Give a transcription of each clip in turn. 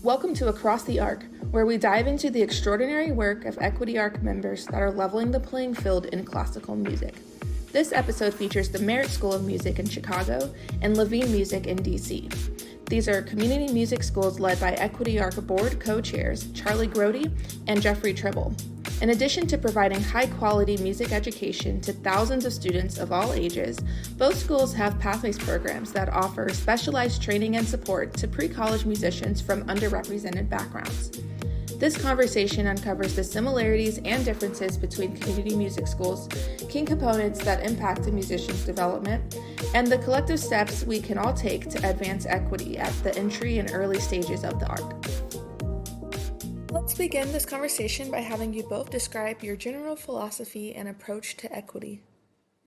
Welcome to Across the Arc, where we dive into the extraordinary work of Equity Arc members that are leveling the playing field in classical music. This episode features the Merritt School of Music in Chicago and Levine Music in DC. These are community music schools led by Equity Arc board co-chairs Charlie Grode and Jeffery Tribble. In addition to providing high-quality music education to thousands of students of all ages, both schools have Pathways programs that offer specialized training and support to pre-college musicians from underrepresented backgrounds. This conversation uncovers the similarities and differences between community music schools, key components that impact a musician's development, and the collective steps we can all take to advance equity at the entry and early stages of the arc. Let's begin this conversation by having you both describe your general philosophy and approach to equity.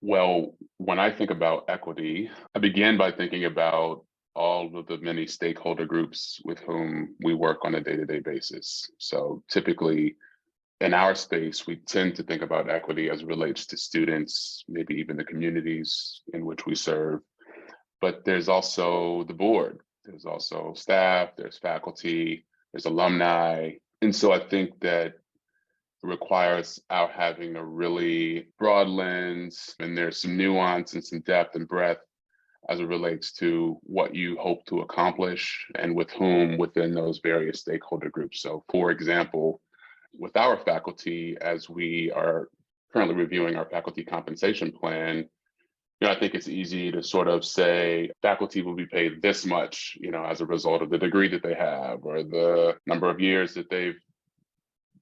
Well, when I think about equity, I begin by thinking about all of the many stakeholder groups with whom we work on a day-to-day basis. So typically in our space, we tend to think about equity as it relates to students, maybe even the communities in which we serve. But there's also the board, there's also staff, there's faculty, there's alumni. And so I think that it requires our having a really broad lens, and there's some nuance and some depth and breadth as it relates to what you hope to accomplish and with whom within those various stakeholder groups. So for example, with our faculty, as we are currently reviewing our faculty compensation plan, I think it's easy to sort of say faculty will be paid this much, as a result of the degree that they have or the number of years that they've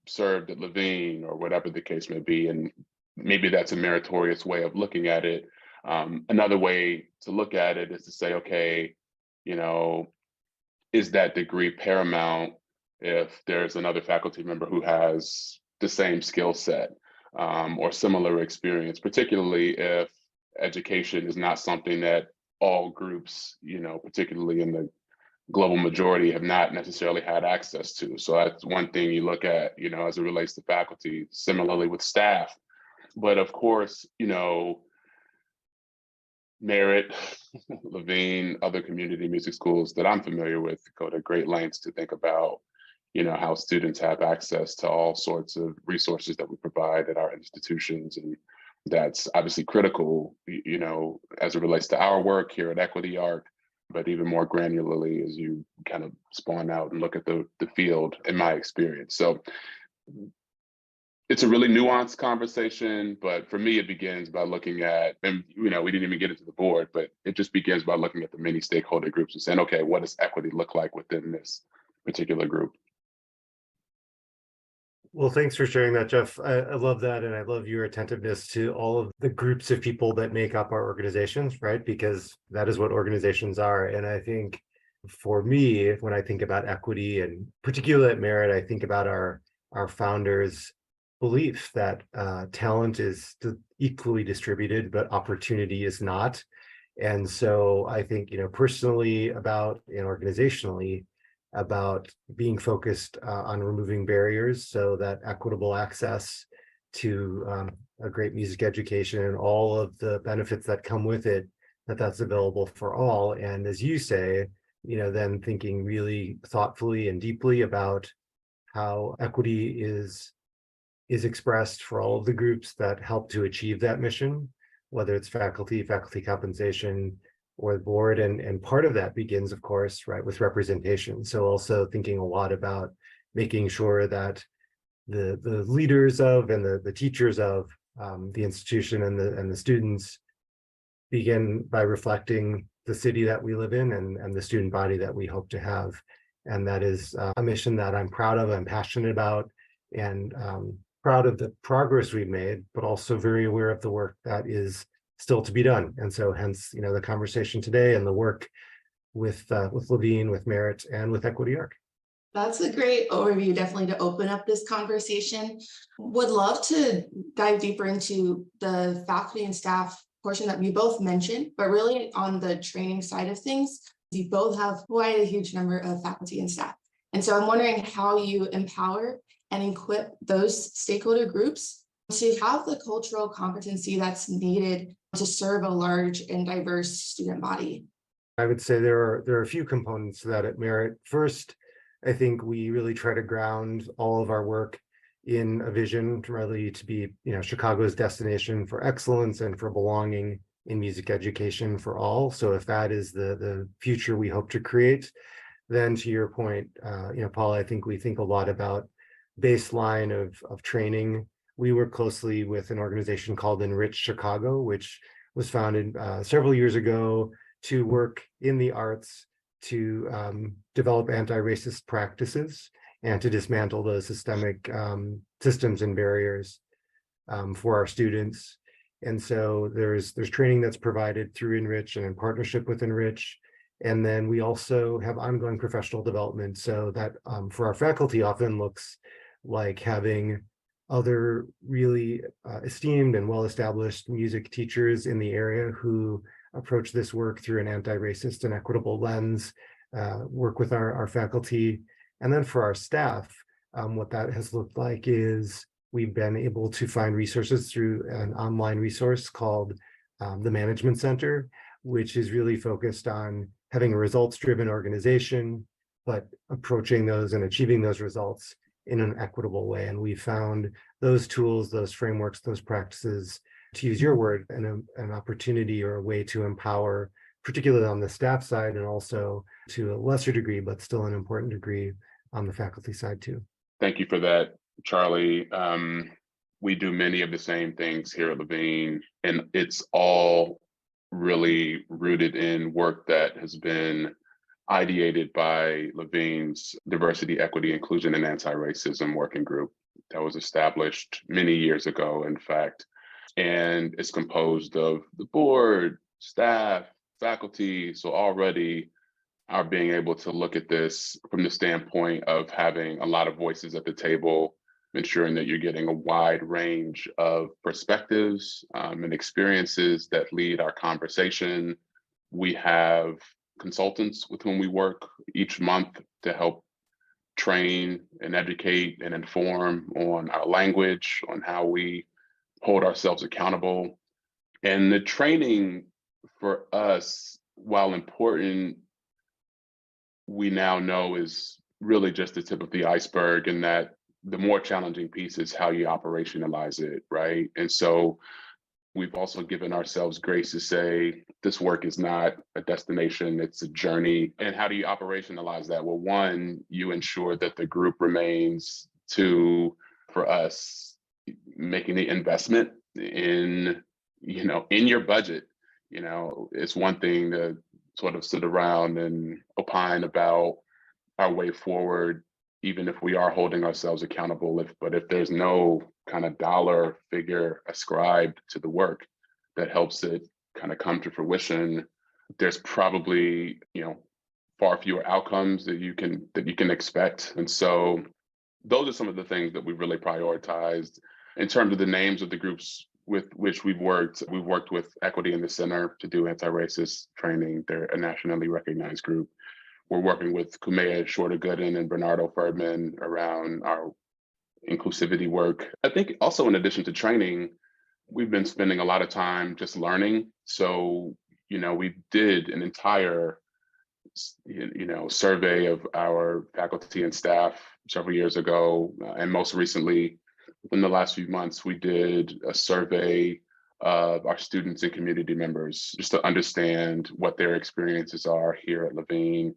served at Levine or whatever the case may be. And maybe that's a meritorious way of looking at it. Another way to look at it is to say, okay, is that degree paramount if there's another faculty member who has the same skill set or similar experience, particularly if education is not something that all groups, particularly in the global majority, have not necessarily had access to. So that's one thing you look at, as it relates to faculty, similarly with staff. But of course, Merritt, Levine, other community music schools that I'm familiar with go to great lengths to think about, how students have access to all sorts of resources that we provide at our institutions. And that's obviously critical, as it relates to our work here at Equity Arc, but even more granularly as you kind of spawn out and look at the field, in my experience. So it's a really nuanced conversation, but for me, it begins by looking at, and we didn't even get into the board, but it just begins by looking at the many stakeholder groups and saying, okay, what does equity look like within this particular group? Well, thanks for sharing that, Jeff. I love that. And I love your attentiveness to all of the groups of people that make up our organizations, right? Because that is what organizations are. And I think for me, when I think about equity and particularly at Merritt, I think about our founders' belief that talent is equally distributed, but opportunity is not. And so I think, personally about and organizationally, about being focused on removing barriers so that equitable access to a great music education and all of the benefits that come with it, that's available for all. And as you say, then thinking really thoughtfully and deeply about how equity is expressed for all of the groups that help to achieve that mission, whether it's faculty compensation, or the board, and part of that begins, of course, right, with representation. So also thinking a lot about making sure that the leaders of and the teachers of the institution and the students begin by reflecting the city that we live in and the student body that we hope to have. And that is a mission that I'm proud of, I'm passionate about, and proud of the progress we've made, but also very aware of the work that is still to be done. And so hence, the conversation today and the work with Levine, with Merritt, and with Equity Arc. That's a great overview, definitely, to open up this conversation. Would love to dive deeper into the faculty and staff portion that we both mentioned, but really on the training side of things, you both have quite a huge number of faculty and staff. And so I'm wondering how you empower and equip those stakeholder groups to have the cultural competency that's needed to serve a large and diverse student body. I would say there are a few components to that at Merritt. First, I think we really try to ground all of our work in a vision really to be, Chicago's destination for excellence and for belonging in music education for all. So if that is the future we hope to create, then to your point, Paul, I think we think a lot about baseline of training. We work closely with an organization called Enrich Chicago, which was founded several years ago to work in the arts to develop anti-racist practices and to dismantle those systemic systems and barriers for our students. And so there's training that's provided through Enrich and in partnership with Enrich. And then we also have ongoing professional development. So that for our faculty often looks like having other really esteemed and well-established music teachers in the area who approach this work through an anti-racist and equitable lens, work with our faculty. And then for our staff, what that has looked like is we've been able to find resources through an online resource called the Management Center, which is really focused on having a results-driven organization, but approaching those and achieving those results in an equitable way. And we found those tools, those frameworks, those practices, to use your word, an opportunity or a way to empower, particularly on the staff side, and also to a lesser degree, but still an important degree on the faculty side too. Thank you for that, Charlie. We do many of the same things here at Levine, and it's all really rooted in work that has been ideated by Levine's Diversity, Equity, Inclusion, and Anti-Racism Working Group that was established many years ago, in fact. And it's composed of the board, staff, faculty. So already are being able to look at this from the standpoint of having a lot of voices at the table, ensuring that you're getting a wide range of perspectives and experiences that lead our conversation. We have consultants with whom we work each month to help train and educate and inform on our language, on how we hold ourselves accountable. And the training for us, while important, we now know is really just the tip of the iceberg, and that the more challenging piece is how you operationalize it, right? And so we've also given ourselves grace to say, this work is not a destination, it's a journey. And how do you operationalize that? Well, one, you ensure that the group remains. Two, for us, making the investment in your budget. It's one thing to sort of sit around and opine about our way forward, even if we are holding ourselves accountable. But if there's no kind of dollar figure ascribed to the work that helps it kind of come to fruition, there's probably far fewer outcomes that you can expect. And so those are some of the things that we've really prioritized. In terms of the names of the groups with which we've worked with Equity in the Center to do anti-racist training. They're a nationally recognized group. We're working with Kumea Shorter-Gooden and Bernardo Ferdman around our inclusivity work. I think also, in addition to training, we've been spending a lot of time just learning. So, we did an entire survey of our faculty and staff several years ago. And most recently, in the last few months, we did a survey of our students and community members just to understand what their experiences are here at Levine,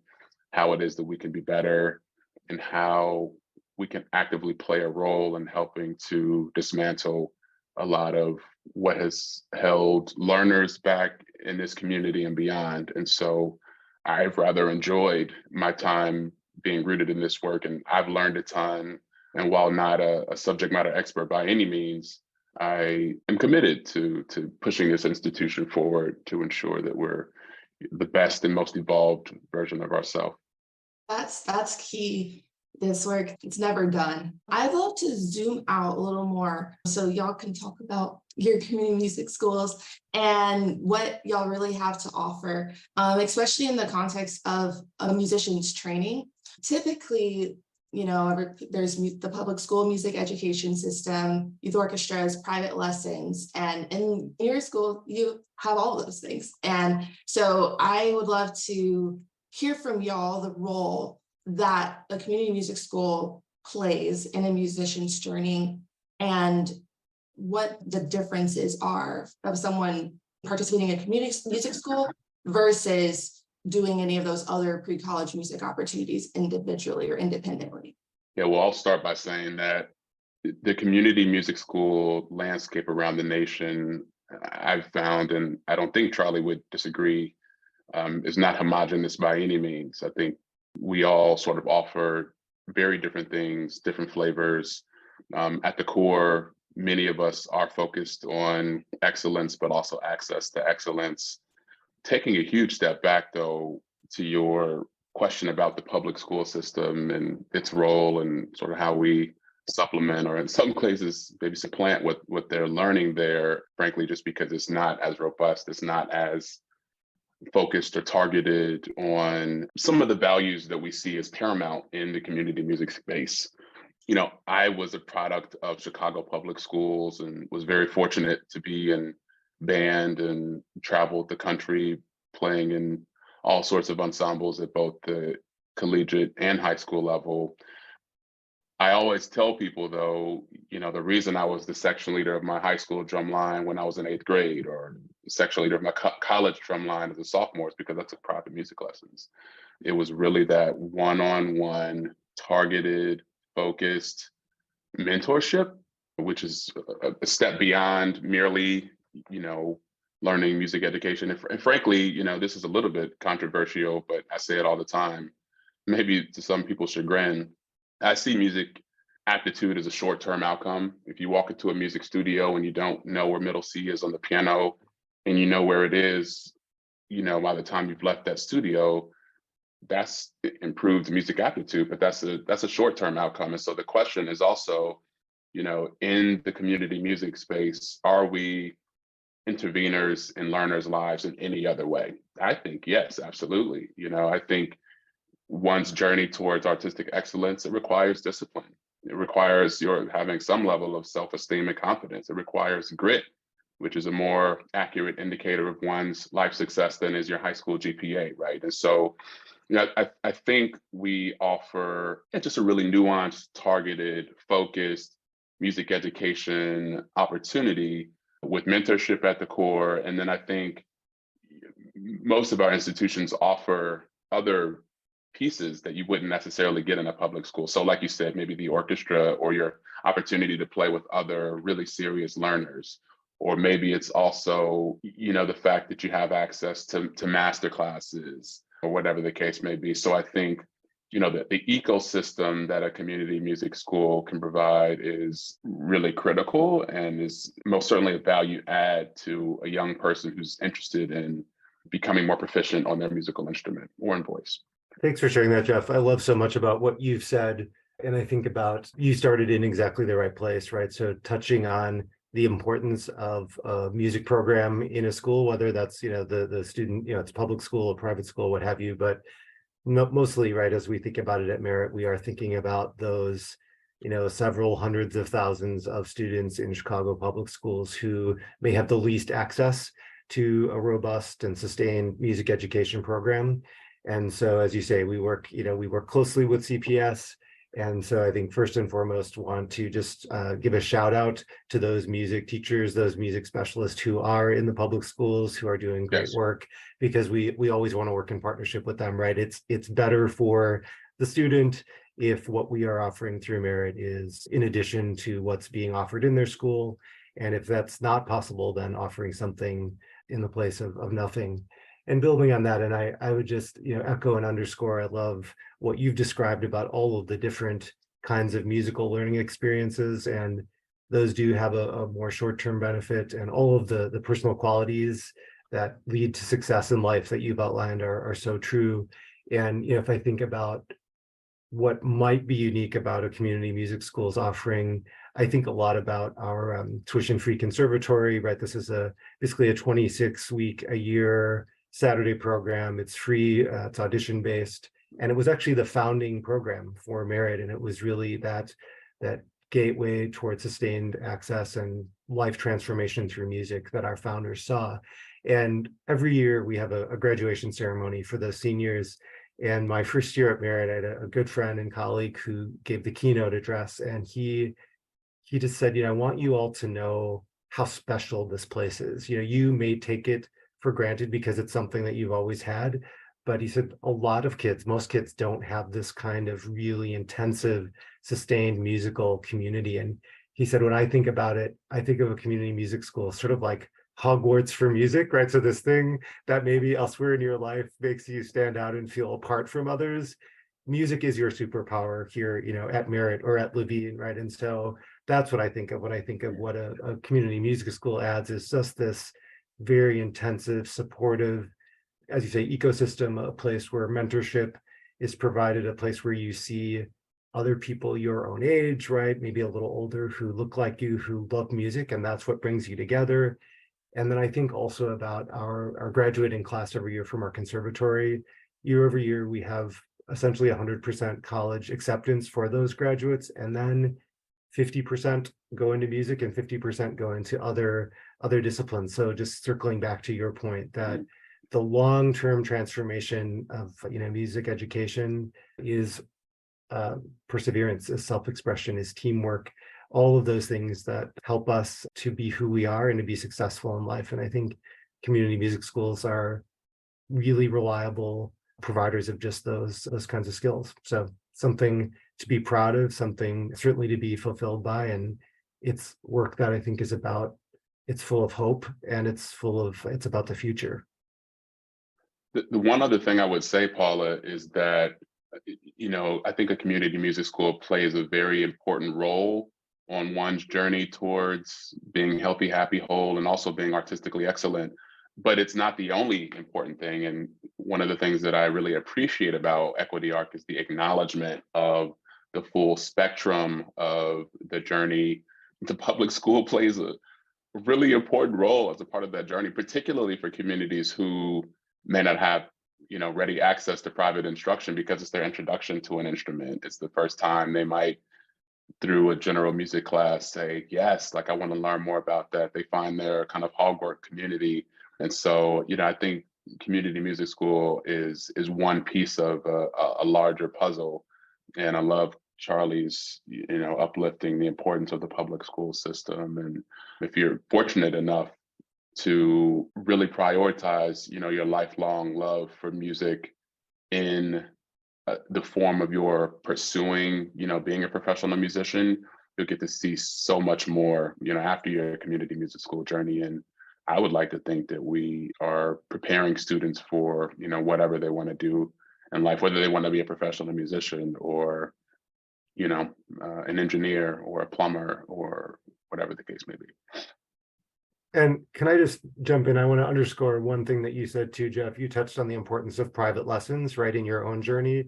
how it is that we can be better, and how we can actively play a role in helping to dismantle a lot of what has held learners back in this community and beyond. And so I've rather enjoyed my time being rooted in this work, and I've learned a ton. And while not a subject matter expert by any means, I am committed to pushing this institution forward to ensure that we're the best and most evolved version of ourselves. That's key. This work, it's never done. I'd love to zoom out a little more so y'all can talk about your community music schools and what y'all really have to offer, especially in the context of a musician's training. Typically, there's the public school music education system, youth orchestras, private lessons, and in your school, you have all of those things. And so I would love to hear from y'all the role that a community music school plays in a musician's journey and what the differences are of someone participating in a community music school versus doing any of those other pre-college music opportunities individually or independently. Yeah, well, I'll start by saying that the community music school landscape around the nation, I've found, and I don't think Charlie would disagree, is not homogenous by any means. I think we all sort of offer very different things, different flavors. At the core, many of us are focused on excellence, but also access to excellence. Taking a huge step back, though, to your question about the public school system and its role and sort of how we supplement, or in some cases maybe supplant what they're learning there, frankly, just because it's not as robust, it's not as focused or targeted on some of the values that we see as paramount in the community music space. You know, I was a product of Chicago public schools and was very fortunate to be in band and traveled the country playing in all sorts of ensembles at both the collegiate and high school level. I always tell people, though, you know, the reason I was the section leader of my high school drum line when I was in 8th grade, or the section leader of my college drum line as a sophomore, is because I took private music lessons. It was really that one-on-one, targeted, focused mentorship, which is a step beyond merely, you know, learning music education. And frankly, you know, this is a little bit controversial, but I say it all the time, maybe to some people's chagrin. I see music aptitude as a short-term outcome. If you walk into a music studio and you don't know where middle C is on the piano, and you know where it is, you know, by the time you've left that studio, that's improved music aptitude, but that's a short-term outcome. And so the question is also, you know, in the community music space, are we interveners in learners' lives in any other way? I think yes, absolutely. You know, I think one's journey towards artistic excellence, it requires discipline. It requires your having some level of self-esteem and confidence. It requires grit, which is a more accurate indicator of one's life success than is your high school GPA, right? And so, you know, I think we offer just a really nuanced, targeted, focused music education opportunity with mentorship at the core. And then I think most of our institutions offer other pieces that you wouldn't necessarily get in a public school. So like you said, maybe the orchestra or your opportunity to play with other really serious learners. Or maybe it's also, you know, the fact that you have access to master classes or whatever the case may be. So I think, you know, the ecosystem that a community music school can provide is really critical and is most certainly a value add to a young person who's interested in becoming more proficient on their musical instrument or in voice. Thanks for sharing that, Jeff. I love so much about what you've said. And I think about, you started in exactly the right place, right? So touching on the importance of a music program in a school, whether that's, you know, the student, you know, it's public school or private school, what have you, but mostly, right, as we think about it at Merit, we are thinking about those, you know, several hundreds of thousands of students in Chicago public schools who may have the least access to a robust and sustained music education program. And so, as you say, we work closely with CPS. And so I think first and foremost, want to just give a shout out to those music teachers, those music specialists who are in the public schools, who are doing great work, because we always want to work in partnership with them, right? It's better for the student if what we are offering through Merit is in addition to what's being offered in their school. And if that's not possible, then offering something in the place of nothing. And building on that, and I would just, you know, echo and underscore, I love what you've described about all of the different kinds of musical learning experiences, and those do have a more short-term benefit, and all of the personal qualities that lead to success in life that you've outlined are so true. And, you know, if I think about what might be unique about a community music school's offering, I think a lot about our tuition-free conservatory, right? This is basically a 26-week-a-year Saturday program. It's free, it's audition based, and it was actually the founding program for Merit, and it was really that gateway towards sustained access and life transformation through music that our founders saw. And every year we have a graduation ceremony for the seniors, And my first year at Merit, I had a good friend and colleague who gave the keynote address, and he just said, I want you all to know how special this place is. You may take it for granted because it's something that you've always had, but he said a lot of kids, most kids don't have this kind of really intensive, sustained musical community. And he said, when I think about it, I think of a community music school sort of like Hogwarts for music, right? So this thing that maybe elsewhere in your life makes you stand out and feel apart from others. Music is your superpower here, at Merit or at Levine, right? And so that's what I think of when I think of what a community music school adds, is just this very intensive, supportive, as you say, ecosystem, a place where mentorship is provided, a place where you see other people your own age, right? Maybe a little older, who look like you, who love music, and that's what brings you together. And then I think also about our graduating class every year from our conservatory. Year over year, we have essentially 100% college acceptance for those graduates, and then 50% go into music and 50% go into other disciplines. So just circling back to your point that the long-term transformation of music education is perseverance, is self-expression, is teamwork, all of those things that help us to be who we are and to be successful in life. And I think community music schools are really reliable providers of just those kinds of skills. So something to be proud of, something certainly to be fulfilled by. And it's work that I think is it's full of hope, and it's about the future. The one other thing I would say, Paula, is that, I think a community music school plays a very important role on one's journey towards being healthy, happy, whole, and also being artistically excellent. But it's not the only important thing. And one of the things that I really appreciate about Equity Arc is the acknowledgement of the full spectrum of the journey. The public school plays a really important role as a part of that journey, particularly for communities who may not have ready access to private instruction, because it's their introduction to an instrument. It's the first time they might, through a general music class, say, yes, like I want to learn more about that. They find their kind of Hogwarts community. And so, I think community music school is one piece of a larger puzzle. And I love Charlie's, uplifting the importance of the public school system. And if you're fortunate enough to really prioritize, your lifelong love for music in the form of your pursuing, being a professional musician, you'll get to see so much more, after your community music school journey. And I would like to think that we are preparing students for, whatever they want to do in life, whether they want to be a professional musician or, an engineer or a plumber or whatever the case may be. And can I just jump in? I want to underscore one thing that you said too, Jeff. You touched on the importance of private lessons, right, in your own journey.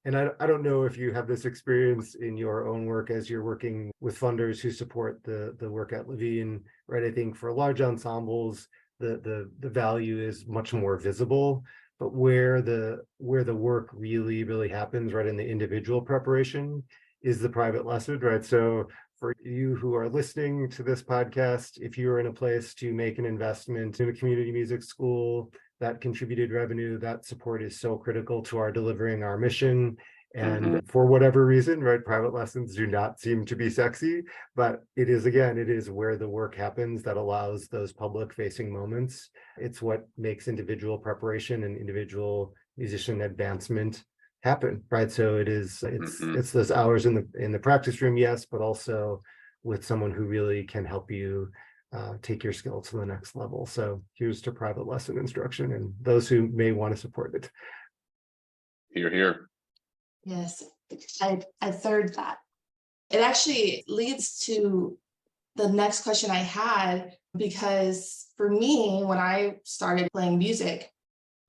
And I don't know if you have this experience in your own work as you're working with funders who support the work at Levine, right? I think for large ensembles, the value is much more visible, but where the work really happens, right, in the individual preparation is the private lesson, right? So for you who are listening to this podcast, if you're in a place to make an investment in a community music school, that contributed revenue, that support is so critical to our delivering our mission. And for whatever reason, right, private lessons do not seem to be sexy, but it is where the work happens that allows those public facing moments. It's what makes individual preparation and individual musician advancement happen, right? So it's those hours in the practice room, yes, but also with someone who really can help you take your skill to the next level. So here's to private lesson instruction and those who may want to support it. Here. Yes, I third that. It actually leads to the next question I had, because for me, when I started playing music,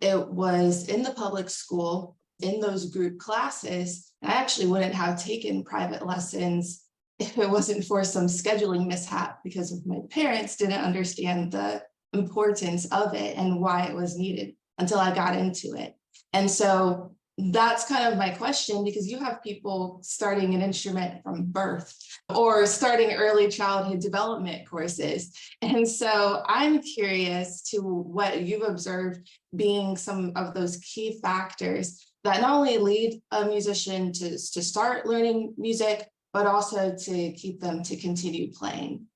it was in the public school, in those group classes. I actually wouldn't have taken private lessons if it wasn't for some scheduling mishap, because my parents didn't understand the importance of it and why it was needed until I got into it. And so that's kind of my question, because you have people starting an instrument from birth or starting early childhood development courses. And so I'm curious to what you've observed being some of those key factors that not only lead a musician to start learning music, but also to keep them to continue playing.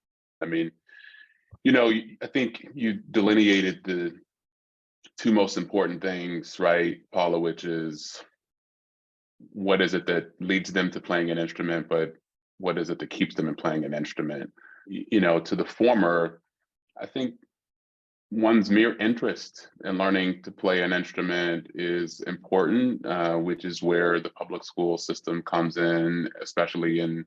I mean, I think you delineated the two most important things, right, Paula, which is what is it that leads them to playing an instrument, but what is it that keeps them in playing an instrument? To the former, I think one's mere interest in learning to play an instrument is important, which is where the public school system comes in, especially in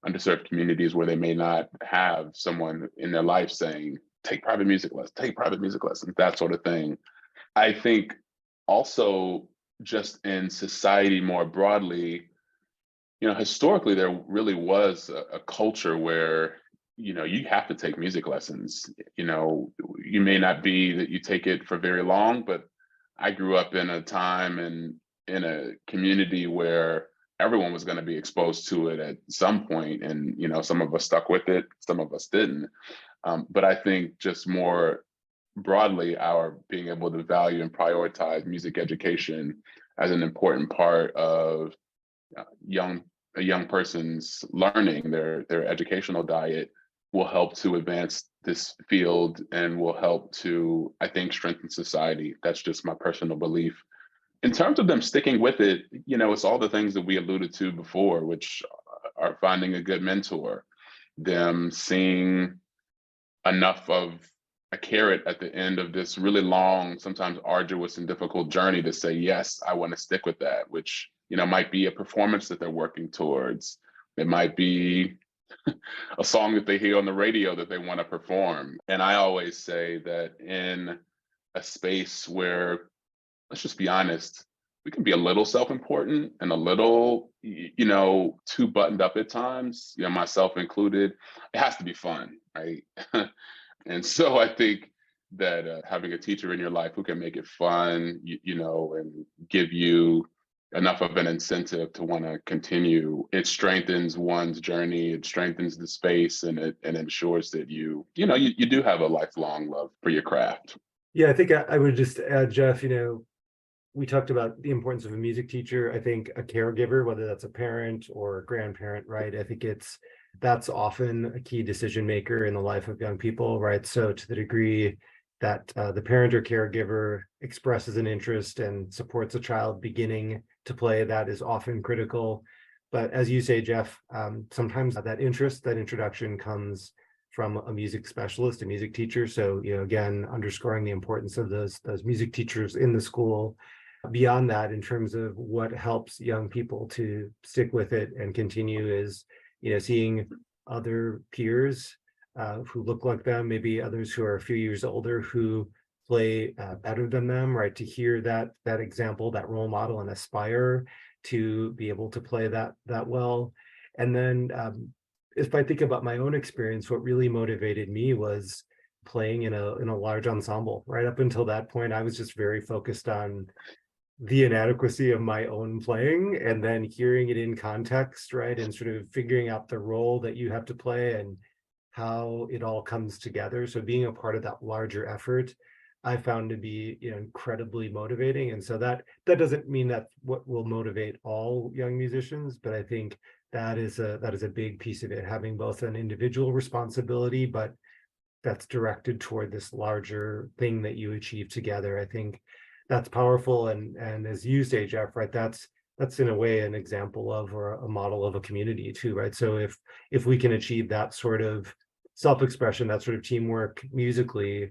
underserved communities where they may not have someone in their life saying, take private music lessons, that sort of thing. I think also just in society more broadly, historically, there really was a culture where, you have to take music lessons. You may not be that you take it for very long, but I grew up in a time and in a community where everyone was going to be exposed to it at some point. And, some of us stuck with it, some of us didn't. But I think just more broadly, our being able to value and prioritize music education as an important part of a young person's learning, their educational diet, will help to advance this field and will help to, I think, strengthen society. That's just my personal belief. In terms of them sticking with it, it's all the things that we alluded to before, which are finding a good mentor, them seeing enough of a carrot at the end of this really long, sometimes arduous and difficult journey to say, yes, I want to stick with that, which, might be a performance that they're working towards. It might be a song that they hear on the radio that they want to perform. And I always say that in a space where, let's just be honest, we can be a little self-important and a little, too buttoned up at times, myself included. It has to be fun, right? And so I think that having a teacher in your life who can make it fun, and give you enough of an incentive to want to continue, it strengthens one's journey, it strengthens the space, and it ensures that you do have a lifelong love for your craft. Yeah, I think I would just add, Jeff, we talked about the importance of a music teacher. I think a caregiver, whether that's a parent or a grandparent, right? I think that's often a key decision maker in the life of young people, right? So to the degree that the parent or caregiver expresses an interest and supports a child beginning to play, that is often critical. But as you say, Jeff, sometimes that introduction comes from a music specialist, a music teacher. So, again, underscoring the importance of those music teachers in the school. Beyond that, in terms of what helps young people to stick with it and continue is, seeing other peers who look like them, maybe others who are a few years older who play better than them, right? To hear that example, that role model, and aspire to be able to play that well. And then if I think about my own experience, what really motivated me was playing in a large ensemble. Right up until that point, I was just very focused on the inadequacy of my own playing, and then hearing it in context, right? And sort of figuring out the role that you have to play and how it all comes together. So being a part of that larger effort, I found to be incredibly motivating. And so that doesn't mean that what will motivate all young musicians, but I think that is a big piece of it, having both an individual responsibility, but that's directed toward this larger thing that you achieve together. I think that's powerful. And as you say, Jeff, right, that's in a way an example of, or a model of, a community too, right? So if we can achieve that sort of self-expression, that sort of teamwork musically,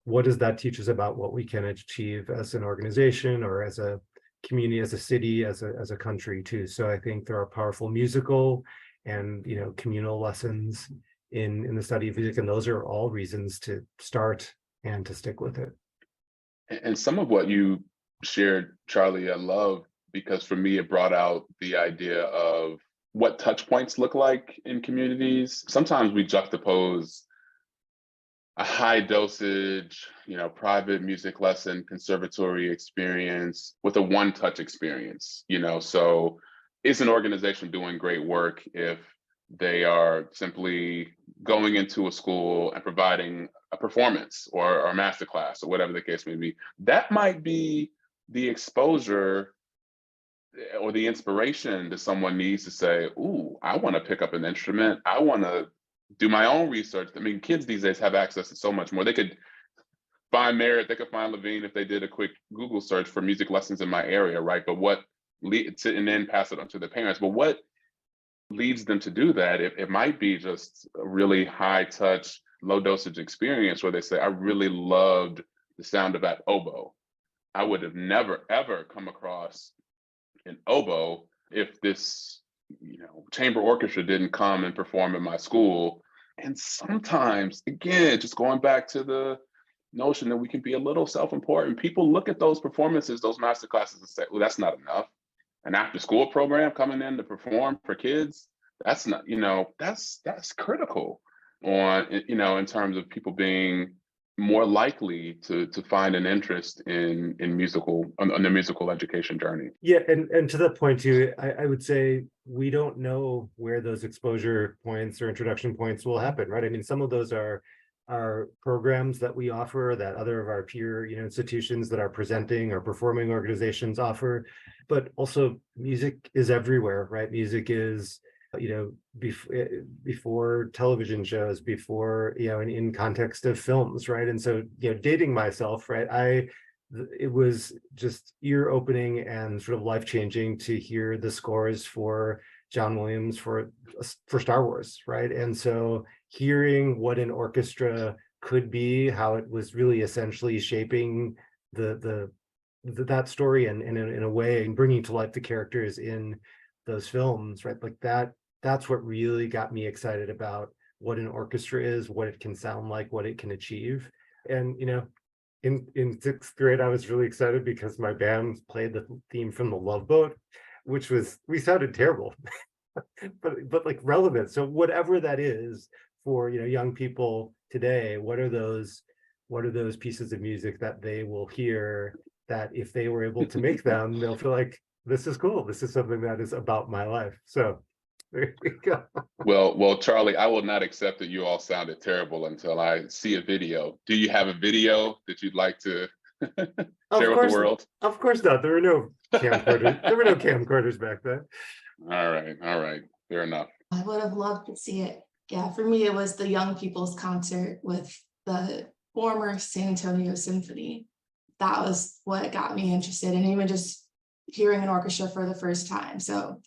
what does that teach us about what we can achieve as an organization or as a community, as a city, as a country too? So I think there are powerful musical and communal lessons in the study of music, and those are all reasons to start and to stick with it. And some of what you shared, Charlie, I love, because for me, it brought out the idea of what touch points look like in communities. Sometimes we juxtapose a high dosage, private music lesson, conservatory experience with a one-touch experience, so is an organization doing great work if they are simply going into a school and providing a performance or a masterclass or whatever the case may be? That might be the exposure or the inspiration that someone needs to say, ooh, I want to pick up an instrument. I want to do my own research. I mean, kids these days have access to so much more. They could find Merritt, they could find Levine if they did a quick Google search for music lessons in my area, right? But and then pass it on to the parents. But what leads them to do that? It might be just a really high touch, low dosage experience where they say, I really loved the sound of that oboe. I would have never, ever come across an oboe if this, chamber orchestra didn't come and perform in my school. And sometimes, again, just going back to the notion that we can be a little self-important, people look at those performances, those master classes, and say, well, that's not enough. An after school program coming in to perform for kids, that's not, that's critical on, in terms of people being more likely to find an interest in musical on the musical education journey. Yeah, and to that point too, I would say we don't know where those exposure points or introduction points will happen, right? I mean, some of those are programs that we offer that other of our peer institutions that are presenting or performing organizations offer, but also music is everywhere, right? Music is before television shows, before in context of films, right? And so dating myself, right, it was just ear opening and sort of life changing to hear the scores for John Williams for Star Wars, right? And so hearing what an orchestra could be, how it was really essentially shaping that story and in a way and bringing to life the characters in those films, right? Like that's what really got me excited about what an orchestra is, what it can sound like, what it can achieve. And in sixth grade, I was really excited because my band played the theme from The Love Boat, which we sounded terrible, but like relevant. So whatever that is for young people today, what are those pieces of music that they will hear that if they were able to make them, they'll feel like this is cool. This is something that is about my life. So there you go. Well, Charlie, I will not accept that you all sounded terrible until I see a video. Do you have a video that you'd like to share with the world? Of course not. There were no camcorders. There were no camcorders back then. All right. Fair enough. I would have loved to see it. Yeah, for me, it was the young people's concert with the former San Antonio Symphony. That was what got me interested, and even just hearing an orchestra for the first time. So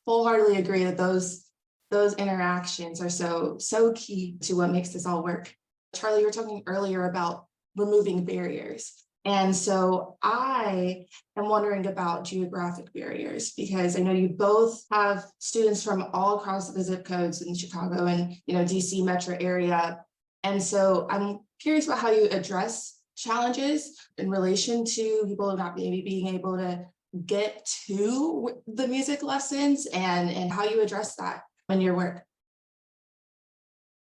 wholeheartedly agree that those interactions are so key to what makes this all work. Charlie, you were talking earlier about removing barriers. And so I am wondering about geographic barriers, because I know you both have students from all across the zip codes in Chicago and DC metro area. And so I'm curious about how you address challenges in relation to people not maybe being able to get to the music lessons and how you address that in your work.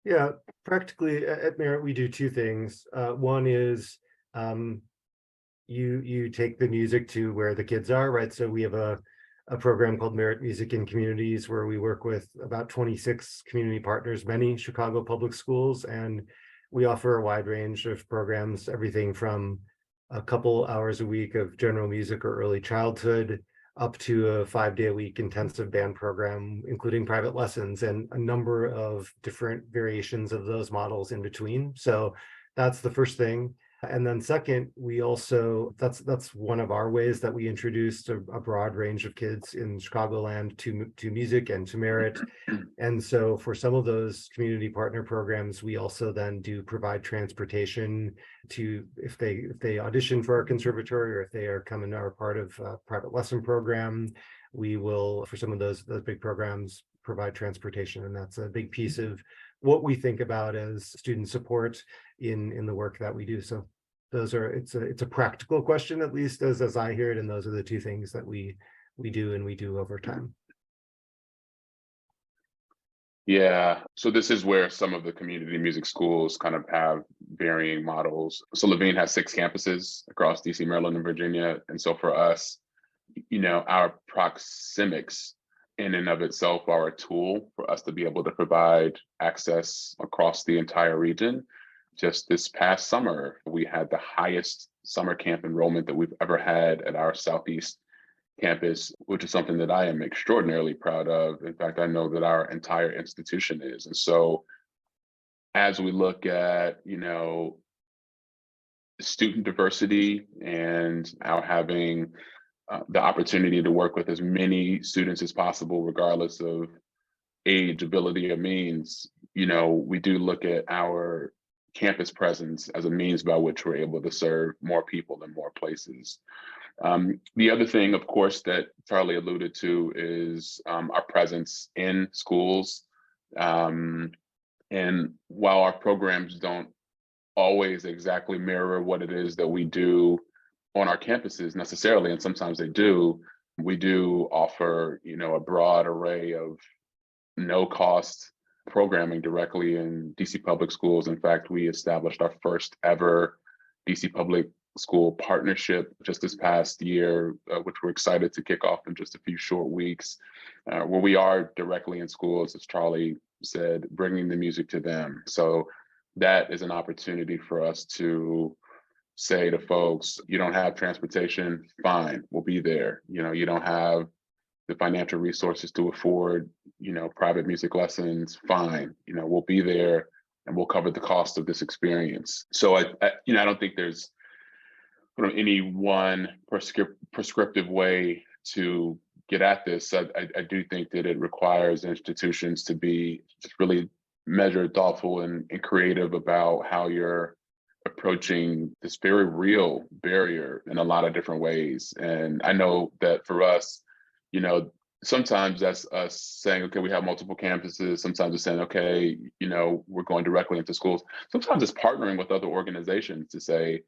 Yeah, practically at Merritt, we do two things. One is you take the music to where the kids are, right? So we have a program called Merritt Music in Communities, where we work with about 26 community partners, many Chicago public schools, and we offer a wide range of programs, everything from a couple hours a week of general music or early childhood up to a 5-day-a-week intensive band program, including private lessons and a number of different variations of those models in between. So that's the first thing. And then second, we also, that's one of our ways that we introduced a broad range of kids in Chicagoland to music and to Merritt. And so for some of those community partner programs, we also then do provide transportation to, if they audition for our conservatory or if they are coming to our part of private lesson program, we will, for some of those big programs, provide transportation. And that's a big piece of what we think about as student support in the work that we do. So those are, it's a practical question, at least as I hear it, and those are the two things that we do over time. Yeah, so this is where some of the community music schools kind of have varying models. So Levine has 6 campuses across DC, Maryland, and Virginia. And so for us, our proxemics in and of itself are a tool for us to be able to provide access across the entire region. Just this past summer, we had the highest summer camp enrollment that we've ever had at our Southeast campus, which is something that I am extraordinarily proud of. In fact, I know that our entire institution is. And so as we look at, student diversity and our having the opportunity to work with as many students as possible, regardless of age, ability, or means, we do look at our campus presence as a means by which we're able to serve more people in more places. The other thing, of course, that Charlie alluded to is our presence in schools. And while our programs don't always exactly mirror what it is that we do on our campuses necessarily, and sometimes they do, we do offer, a broad array of no cost programming directly in DC public schools. In fact, we established our first ever DC public school partnership just this past year, which we're excited to kick off in just a few short weeks, where we are directly in schools, as Charlie said, bringing the music to them. So that is an opportunity for us to say to folks, you don't have transportation, fine, we'll be there. You don't have the financial resources to afford, private music lessons, fine, we'll be there and we'll cover the cost of this experience. So I don't think there's any one prescriptive way to get at this. I do think that it requires institutions to be just really measured, thoughtful, and creative about how you're approaching this very real barrier in a lot of different ways. And I know that for us, sometimes that's us saying, okay, we have multiple campuses. Sometimes it's saying, okay, we're going directly into schools. Sometimes it's partnering with other organizations to say,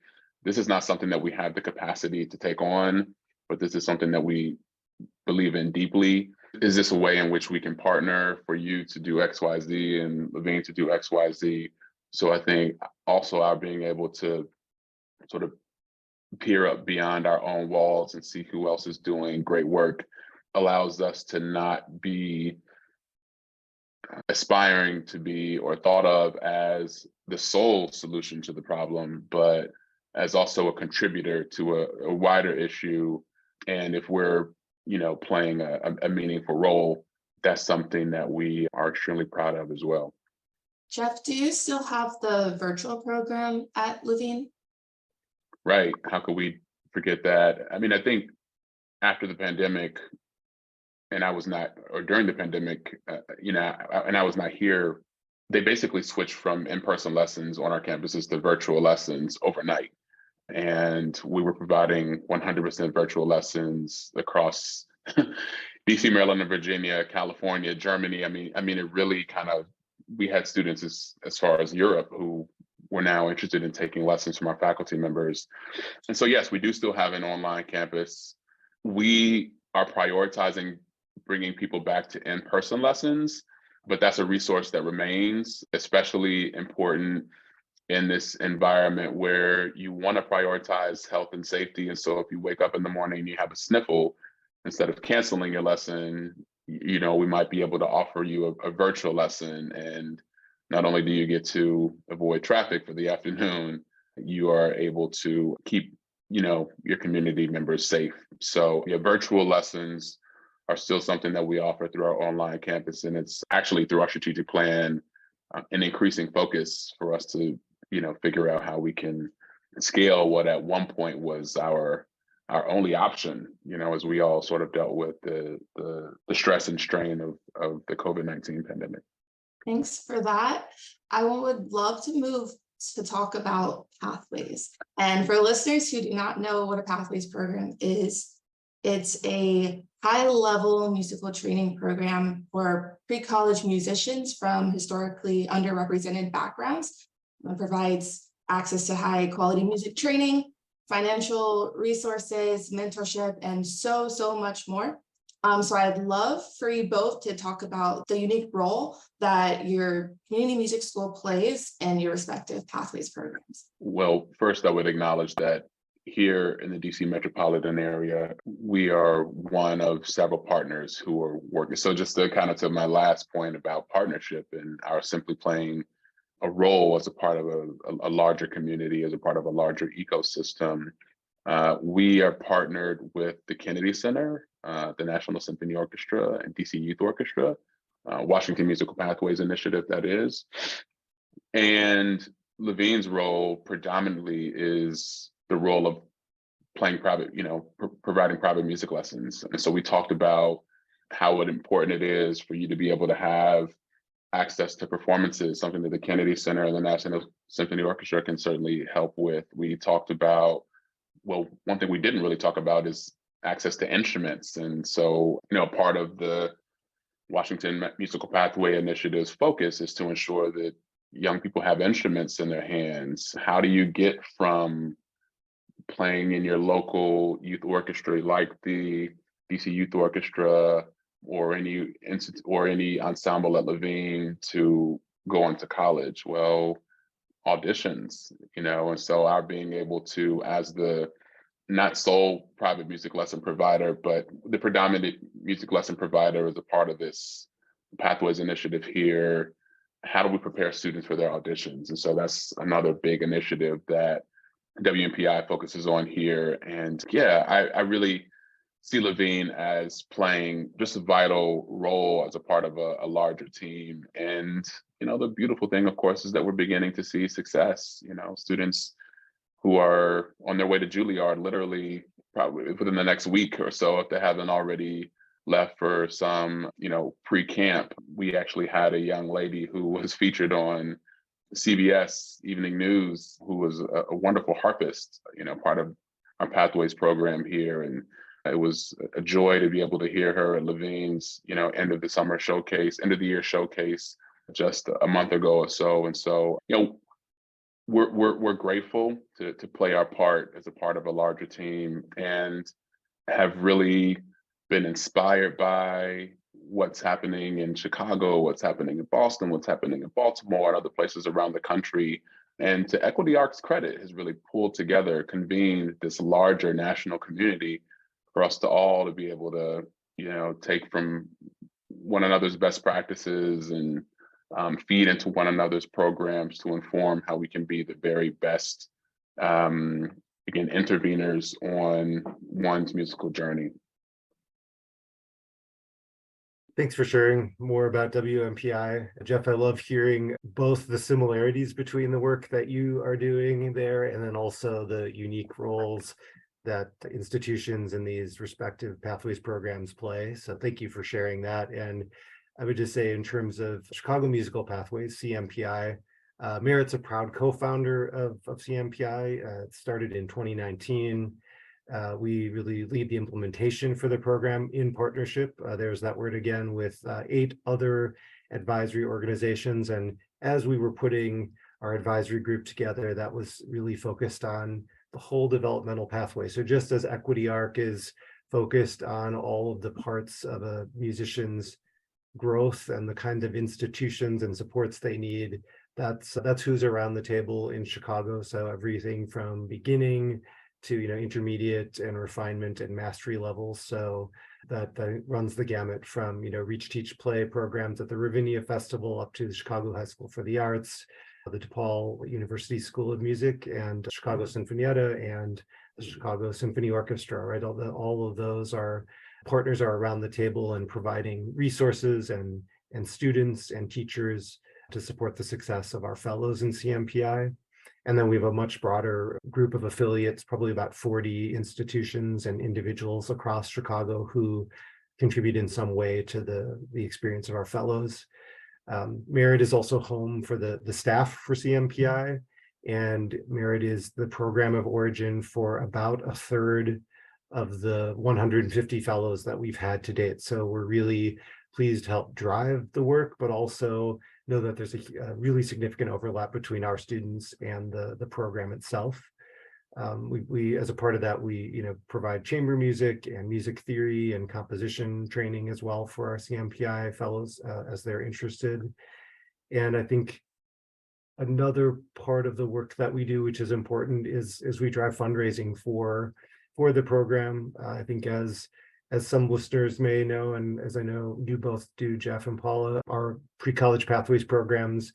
this is not something that we have the capacity to take on, but this is something that we believe in deeply. Is this a way in which we can partner for you to do X, Y, Z and Levine to do X, Y, Z? So I think also our being able to sort of peer up beyond our own walls and see who else is doing great work allows us to not be aspiring to be or thought of as the sole solution to the problem, but as also a contributor to a wider issue. And if we're, playing a meaningful role, that's something that we are extremely proud of as well. Jeff, do you still have the virtual program at Levine? Right. How could we forget that? I mean, I think after the pandemic, and I was not, or during the pandemic, and I was not here, they basically switched from in-person lessons on our campuses to virtual lessons overnight. And we were providing 100% virtual lessons across DC, Maryland, and Virginia, California, Germany. I mean, it really kind of, we had students as far as Europe who were now interested in taking lessons from our faculty members. And so, yes, we do still have an online campus. We are prioritizing bringing people back to in-person lessons, but that's a resource that remains especially important in this environment where you want to prioritize health and safety. And so if you wake up in the morning and you have a sniffle, instead of canceling your lesson, we might be able to offer you a virtual lesson. And not only do you get to avoid traffic for the afternoon, you are able to keep, your community members safe. So virtual lessons are still something that we offer through our online campus. And it's actually through our strategic plan, an increasing focus for us to, figure out how we can scale what at one point was our only option, as we all sort of dealt with the stress and strain of the COVID-19 pandemic. Thanks for that. I would love to move to talk about Pathways. And for listeners who do not know what a Pathways program is, it's a high-level musical training program for pre-college musicians from historically underrepresented backgrounds. It provides access to high-quality music training, financial resources, mentorship, and so much more. So I'd love for you both to talk about the unique role that your community music school plays in your respective Pathways programs. Well, first, I would acknowledge that here in the DC metropolitan area, we are one of several partners who are working. So just to my last point about partnership and our simply playing a role as a part of a larger community, as a part of a larger ecosystem. We are partnered with the Kennedy Center, the National Symphony Orchestra, and DC Youth Orchestra, Washington Musical Pathways Initiative, that is. And Levine's role predominantly is the role of playing private, providing private music lessons. And so we talked about how important it is for you to be able to have access to performances, something that the Kennedy Center and the National Symphony Orchestra can certainly help with. We talked about, well, one thing we didn't really talk about is access to instruments. And so, part of the Washington Musical Pathway Initiative's focus is to ensure that young people have instruments in their hands. How do you get from playing in your local youth orchestra like the DC Youth Orchestra or any ensemble at Levine to go on to college? Well, auditions, and so our being able to, as the not sole private music lesson provider, but the predominant music lesson provider as a part of this Pathways initiative here, how do we prepare students for their auditions? And so that's another big initiative that WMPI focuses on here. And yeah, I really see Levine as playing just a vital role as a part of a larger team. And, the beautiful thing, of course, is that we're beginning to see success. Students who are on their way to Juilliard literally probably within the next week or so, if they haven't already left for some, pre-camp. We actually had a young lady who was featured on CBS Evening News, who was a wonderful harpist, part of our Pathways program here. And it was a joy to be able to hear her at Levine's, end of the year showcase just a month ago or so. And so, we're grateful to play our part as a part of a larger team, and have really been inspired by what's happening in Chicago, what's happening in Boston, what's happening in Baltimore, and other places around the country. And to Equity Arc's credit, has really pulled together, convened this larger national community for us to all to be able to, take from one another's best practices and feed into one another's programs to inform how we can be the very best, interveners on one's musical journey. Thanks for sharing more about WMPI. Jeff, I love hearing both the similarities between the work that you are doing there and then also the unique roles that institutions in these respective pathways programs play. So thank you for sharing that. And I would just say, in terms of Chicago Musical Pathways, CMPI, Merritt's a proud co-founder of CMPI. It started in 2019. We really lead the implementation for the program in partnership. There's that word again, with 8 other advisory organizations. And as we were putting our advisory group together, that was really focused on the whole developmental pathway. So just as Equity Arc is focused on all of the parts of a musician's growth and the kind of institutions and supports they need, that's who's around the table in Chicago. So everything from beginning to intermediate and refinement and mastery levels. So that runs the gamut from Reach, Teach, Play programs at the Ravinia Festival up to the Chicago High School for the Arts, the DePaul University School of Music, and Chicago Sinfonietta, and the Chicago Symphony Orchestra. Right, all of those are partners are around the table and providing resources and students and teachers to support the success of our fellows in CMPI. And then we have a much broader group of affiliates, probably about 40 institutions and individuals across Chicago who contribute in some way to the experience of our fellows. Merit is also home for the staff for CMPI, and Merit is the program of origin for about a third of the 150 fellows that we've had to date. So we're really pleased to help drive the work, but also know that there's a really significant overlap between our students and the program itself. We as a part of that, we provide chamber music and music theory and composition training as well for our CMPI fellows as they're interested. And I think another part of the work that we do, which is important, is we drive fundraising for the program. I think as some listeners may know, and as I know you both do, Jeff and Paula, our pre-college pathways programs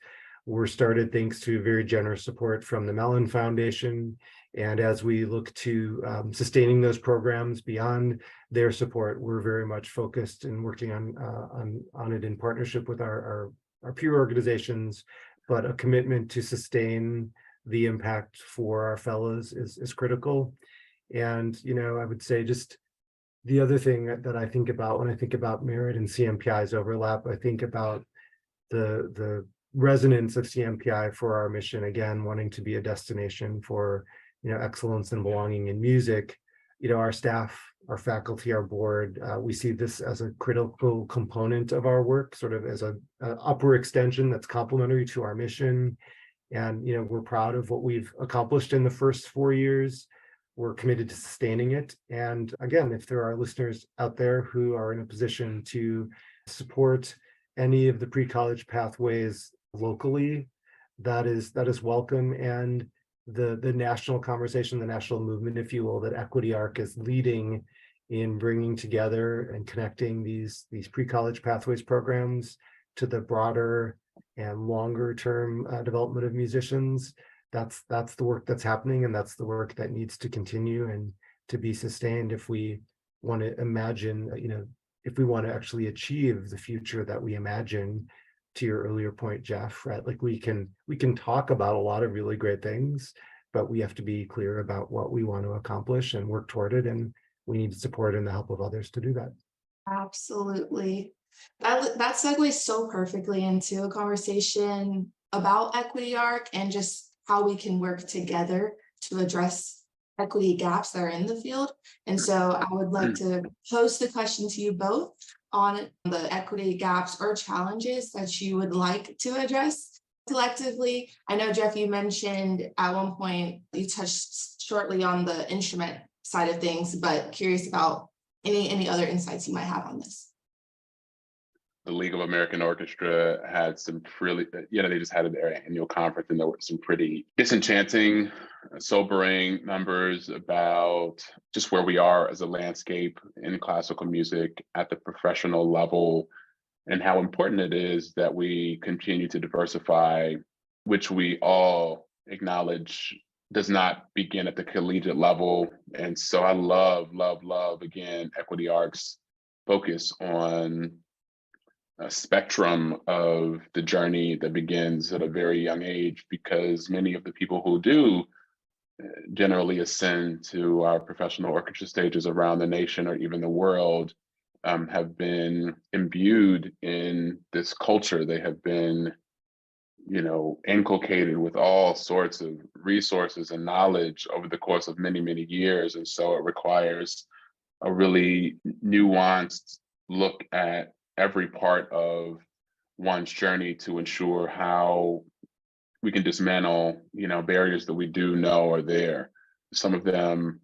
were started thanks to very generous support from the Mellon Foundation. And as we look to sustaining those programs beyond their support, we're very much focused and working on it in partnership with our peer organizations, but a commitment to sustain the impact for our fellows is critical. And, I would say just the other thing that I think about when I think about merit and CMPI's overlap, I think about the resonance of CMPI for our mission, again, wanting to be a destination for, excellence and belonging in music. Our staff, our faculty, our board, we see this as a critical component of our work, sort of as an upper extension that's complementary to our mission. And, we're proud of what we've accomplished in the first 4 years. We're committed to sustaining it. And again, if there are listeners out there who are in a position to support any of the pre-college pathways locally, that is welcome. And the national conversation, the national movement, if you will, that Equity Arc is leading in bringing together and connecting these pre-college pathways programs to the broader and longer term development of musicians. That's the work that's happening, and that's the work that needs to continue and to be sustained if we want to imagine, if we want to actually achieve the future that we imagine. To your earlier point, Jeff, right? Like we can talk about a lot of really great things, but we have to be clear about what we want to accomplish and work toward it. And we need support and the help of others to do that. Absolutely. That segues so perfectly into a conversation about Equity Arc and just how we can work together to address equity gaps that are in the field. And so I would like to pose the question to you both on the equity gaps or challenges that you would like to address collectively. I know, Jeff, you mentioned at one point, you touched shortly on the instrument side of things, but curious about any other insights you might have on this. The League of American Orchestra had some really, they just had their annual conference, and there were some pretty disenchanting, sobering numbers about just where we are as a landscape in classical music at the professional level, and how important it is that we continue to diversify, which we all acknowledge does not begin at the collegiate level. And so I love, again, Equity Arc's focus on a spectrum of the journey that begins at a very young age, because many of the people who do generally ascend to our professional orchestra stages around the nation or even the world have been imbued in this culture. They have been, inculcated with all sorts of resources and knowledge over the course of many, many years. And so it requires a really nuanced look at every part of one's journey to ensure how we can dismantle, barriers that we do know are there. Some of them,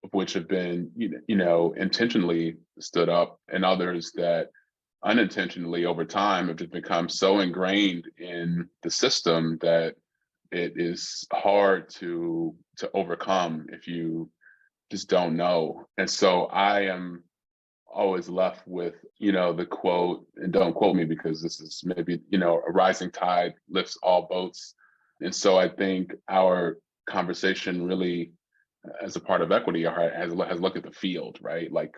of which have been, intentionally stood up, and others that unintentionally over time have just become so ingrained in the system that it is hard to overcome if you just don't know. And so I am always left with, the quote, and don't quote me because this is maybe, a rising tide lifts all boats. And so I think our conversation really, as a part of Equity, has looked at the field, right? Like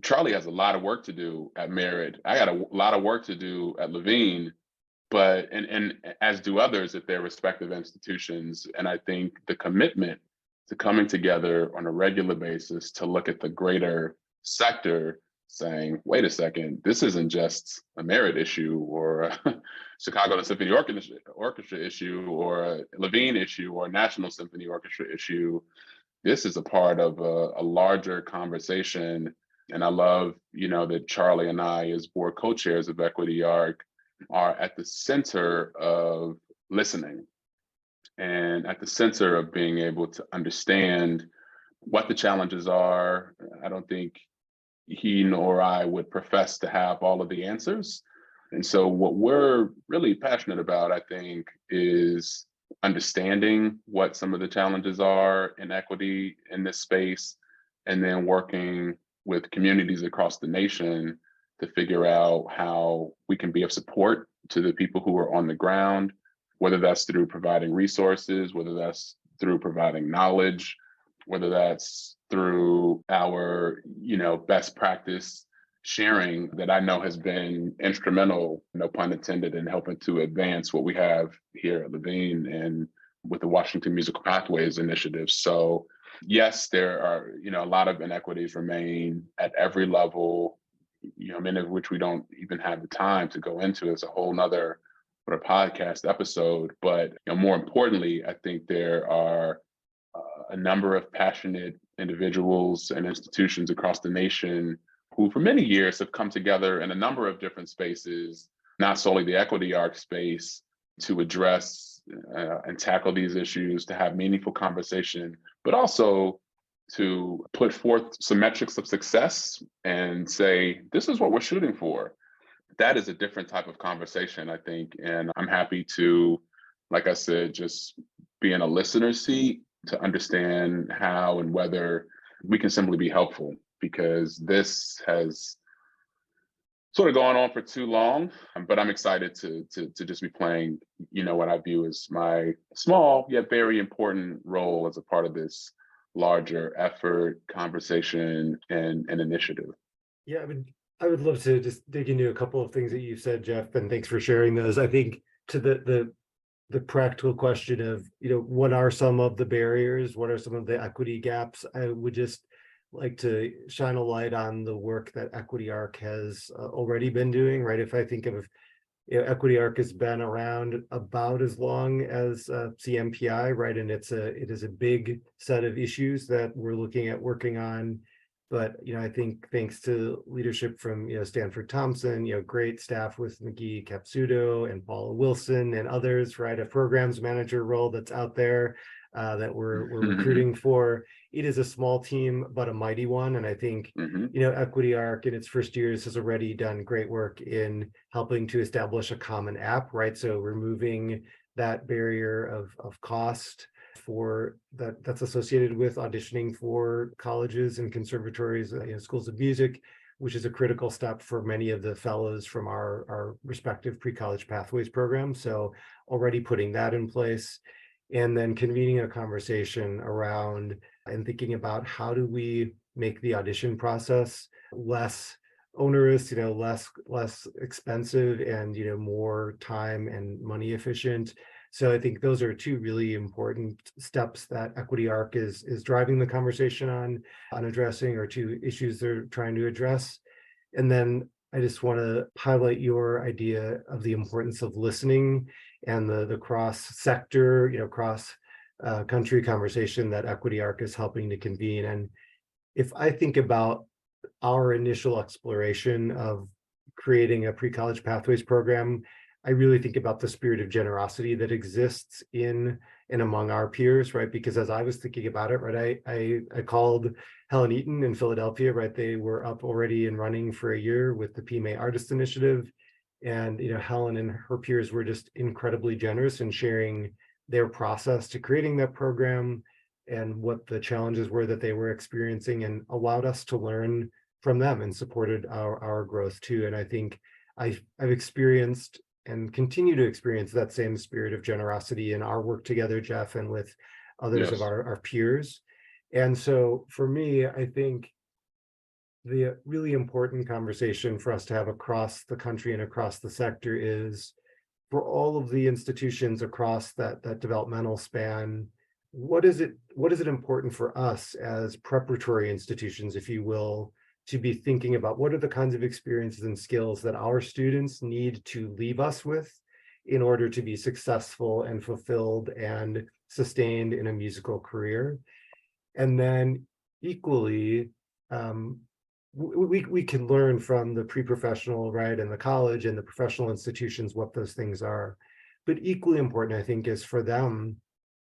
Charlie has a lot of work to do at Merit. I got a lot of work to do at Levine, but, and as do others at their respective institutions. And I think the commitment to coming together on a regular basis to look at the greater sector, saying, wait a second, this isn't just a Merit issue or a Chicago Symphony Orchestra issue or a Levine issue or a National Symphony Orchestra issue. This is a part of a larger conversation. And I love, that Charlie and I, as board co-chairs of Equity Arc, are at the center of listening and at the center of being able to understand what the challenges are. I don't think he nor I would profess to have all of the answers. And so what we're really passionate about, I think, is understanding what some of the challenges are in equity in this space, and then working with communities across the nation to figure out how we can be of support to the people who are on the ground, whether that's through providing resources, whether that's through providing knowledge, whether that's through our, best practice sharing that I know has been instrumental, no pun intended, in helping to advance what we have here at Levine and with the Washington Musical Pathways Initiative. So yes, there are, a lot of inequities remain at every level, many of which we don't even have the time to go into as a whole nother podcast episode. But more importantly, I think there are a number of passionate individuals and institutions across the nation who for many years have come together in a number of different spaces, not solely the equity arc space, to address and tackle these issues, to have meaningful conversation, but also to put forth some metrics of success and say, this is what we're shooting for. That is a different type of conversation, I think. And I'm happy to, like I said, just be in a listener's seat to understand how and whether we can simply be helpful, because this has sort of gone on for too long. But I'm excited to just be playing, what I view as my small yet very important role as a part of this larger effort, conversation, and initiative. Yeah, I would love to just dig into a couple of things that you said, Jeff, and thanks for sharing those. I think to the practical question of, what are some of the barriers? What are some of the equity gaps? I would just like to shine a light on the work that Equity Arc has already been doing, right? If I think of, Equity Arc has been around about as long as CMPI, right? And it is a big set of issues that we're looking at working on. But, I think thanks to leadership from, Stanford Thompson, great staff with McGee Capsuto and Paula Wilson and others, right? A programs manager role that's out there that we're recruiting for. It is a small team, but a mighty one. And I think, Equity Arc in its first years has already done great work in helping to establish a common app, right? So removing that barrier of cost for that's associated with auditioning for colleges and conservatories, schools of music, which is a critical step for many of the fellows from our respective pre-college pathways programs. So already putting that in place, and then convening a conversation around and thinking about how do we make the audition process less onerous, less expensive, and more time and money efficient. So I think those are two really important steps that Equity Arc is driving the conversation on addressing, or two issues they're trying to address. And then I just want to highlight your idea of the importance of listening and the cross-sector, cross-country conversation that Equity Arc is helping to convene. And if I think about our initial exploration of creating a pre-college pathways program, I really think about the spirit of generosity that exists in and among our peers, right? Because as I was thinking about it, right, I called Helen Eaton in Philadelphia, right? They were up already and running for a year with the PMA Artist Initiative. And, Helen and her peers were just incredibly generous in sharing their process to creating that program and what the challenges were that they were experiencing, and allowed us to learn from them and supported our growth too. And I think I've experienced and continue to experience that same spirit of generosity in our work together, Jeff, and with others of our peers. And so for me, I think the really important conversation for us to have across the country and across the sector is, for all of the institutions across that developmental span, what is it important for us as preparatory institutions, if you will, to be thinking about what are the kinds of experiences and skills that our students need to leave us with in order to be successful and fulfilled and sustained in a musical career. And then equally, we can learn from the pre-professional, right, and the college and the professional institutions what those things are. But equally important, I think, is for them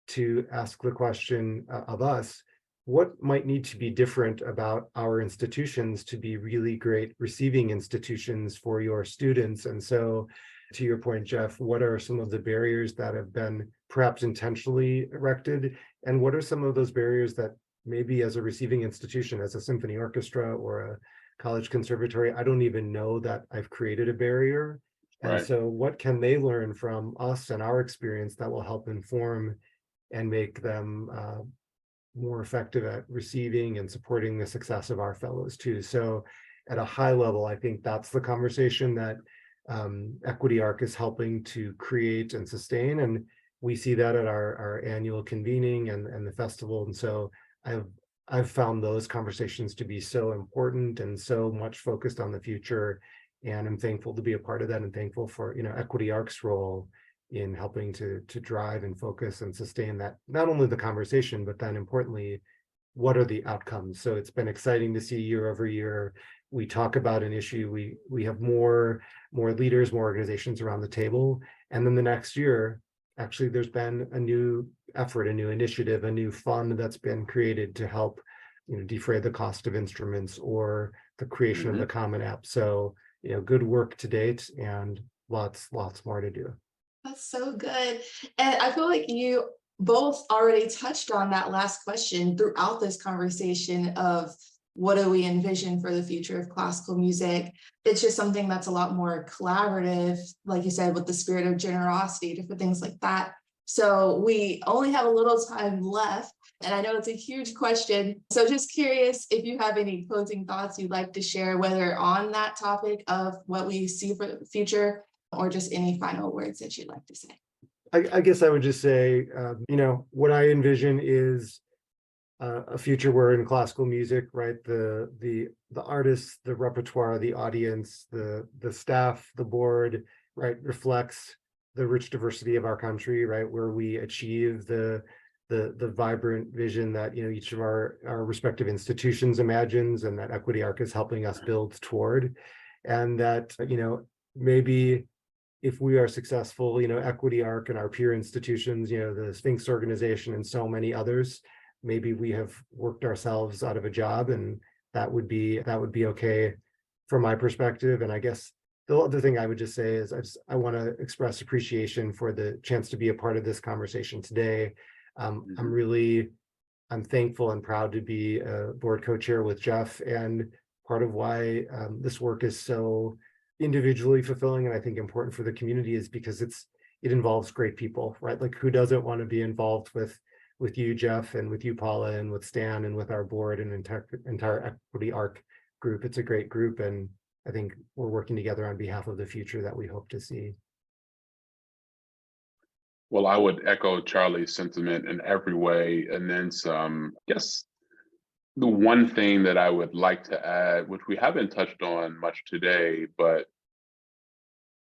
to ask the question of us, what might need to be different about our institutions to be really great receiving institutions for your students? And so, to your point, Jeff, what are some of the barriers that have been perhaps intentionally erected? And what are some of those barriers that maybe as a receiving institution, as a symphony orchestra or a college conservatory, I don't even know that I've created a barrier. And Right. so what can they learn from us and our experience that will help inform and make them more effective at receiving and supporting the success of our fellows too. So at a high level, I think that's the conversation that Equity Arc is helping to create and sustain. And we see that at our annual convening and the festival. And so I've found those conversations to be so important and so much focused on the future. And I'm thankful to be a part of that and thankful for, Equity Arc's role in helping to drive and focus and sustain that, not only the conversation, but then importantly, what are the outcomes? So it's been exciting to see year over year. We talk about an issue, we have more leaders, more organizations around the table. And then the next year, actually, there's been a new effort, a new initiative, a new fund that's been created to help, defray the cost of instruments or the creation of the Common App. So, good work to date and lots more to do. That's so good. And I feel like you both already touched on that last question throughout this conversation of what do we envision for the future of classical music? It's just something that's a lot more collaborative, like you said, with the spirit of generosity, different things like that. So we only have a little time left, and I know it's a huge question. So just curious if you have any closing thoughts you'd like to share, whether on that topic of what we see for the future, or just any final words that you'd like to say. I guess I would just say, what I envision is a future where in classical music, right, the artists, the repertoire, the audience, the staff, the board, right, reflects the rich diversity of our country, right, where we achieve the vibrant vision that each of our respective institutions imagines, and that Equity Arc is helping us build toward, and that maybe if we are successful, Equity Arc and our peer institutions, the Sphinx organization and so many others, maybe we have worked ourselves out of a job, and that would be okay from my perspective. And I guess the other thing I would just say is I want to express appreciation for the chance to be a part of this conversation today. I'm thankful and proud to be a board co-chair with Jeff, and part of why this work is so individually fulfilling and I think important for the community is because it involves great people, right? Like, who doesn't want to be involved with you, Jeff, and with you, Paula, and with Stan, and with our board and entire Equity Arc group. It's a great group, and I think we're working together on behalf of the future that we hope to see. Well, I would echo Charlie's sentiment in every way, and then some. I guess the one thing that I would like to add, which we haven't touched on much today, but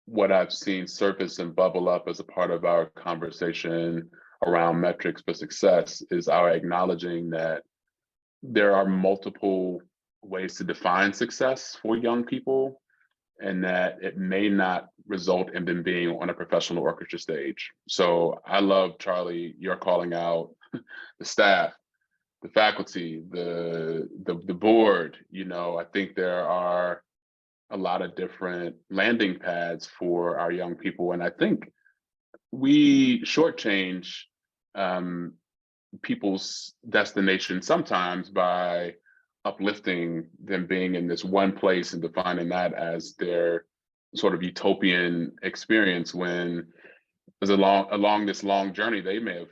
what I've seen surface and bubble up as a part of our conversation around metrics for success, is our acknowledging that there are multiple ways to define success for young people, and that it may not result in them being on a professional orchestra stage. So I love, Charlie, you're calling out the staff, the faculty, the board. I think there are a lot of different landing pads for our young people, and I think we shortchange people's destination sometimes by uplifting them being in this one place and defining that as their sort of utopian experience, when along this long journey they may have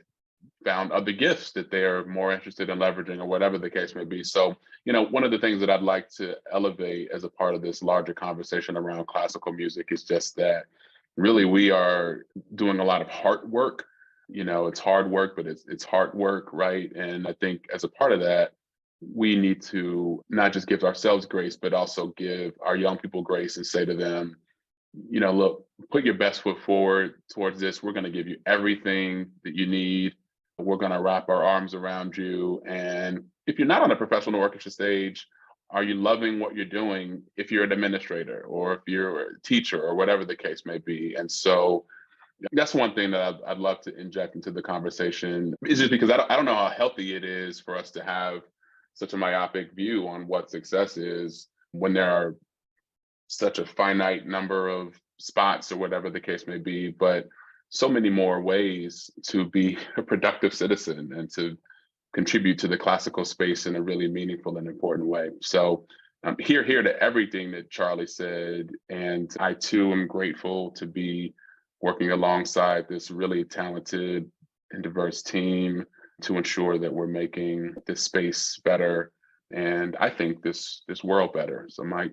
found other gifts that they're more interested in leveraging, or whatever the case may be. So, one of the things that I'd like to elevate as a part of this larger conversation around classical music is just that really we are doing a lot of heart work. It's hard work, but it's heart work, right? And I think as a part of that, we need to not just give ourselves grace, but also give our young people grace and say to them, look, put your best foot forward towards this. We're going to give you everything that you need. We're going to wrap our arms around you. And if you're not on a professional orchestra stage, are you loving what you're doing if you're an administrator or if you're a teacher or whatever the case may be? And so that's one thing that I'd love to inject into the conversation, is just because I don't know how healthy it is for us to have such a myopic view on what success is when there are such a finite number of spots or whatever the case may be, but so many more ways to be a productive citizen and to contribute to the classical space in a really meaningful and important way. So hear to everything that Charlie said. And I too am grateful to be working alongside this really talented and diverse team to ensure that we're making this space better. And I think this world better. So I might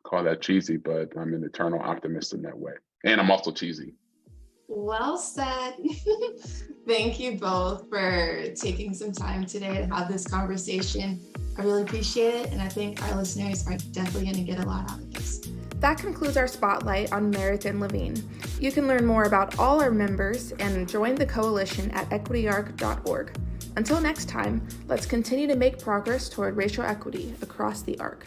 call that cheesy, but I'm an eternal optimist in that way. And I'm also cheesy. Well said. Thank you both for taking some time today to have this conversation. I really appreciate it, and I think our listeners are definitely going to get a lot out of this. That concludes our spotlight on Merit and Levine. You can learn more about all our members and join the coalition at equityarc.org. Until next time, let's continue to make progress toward racial equity across the ARC.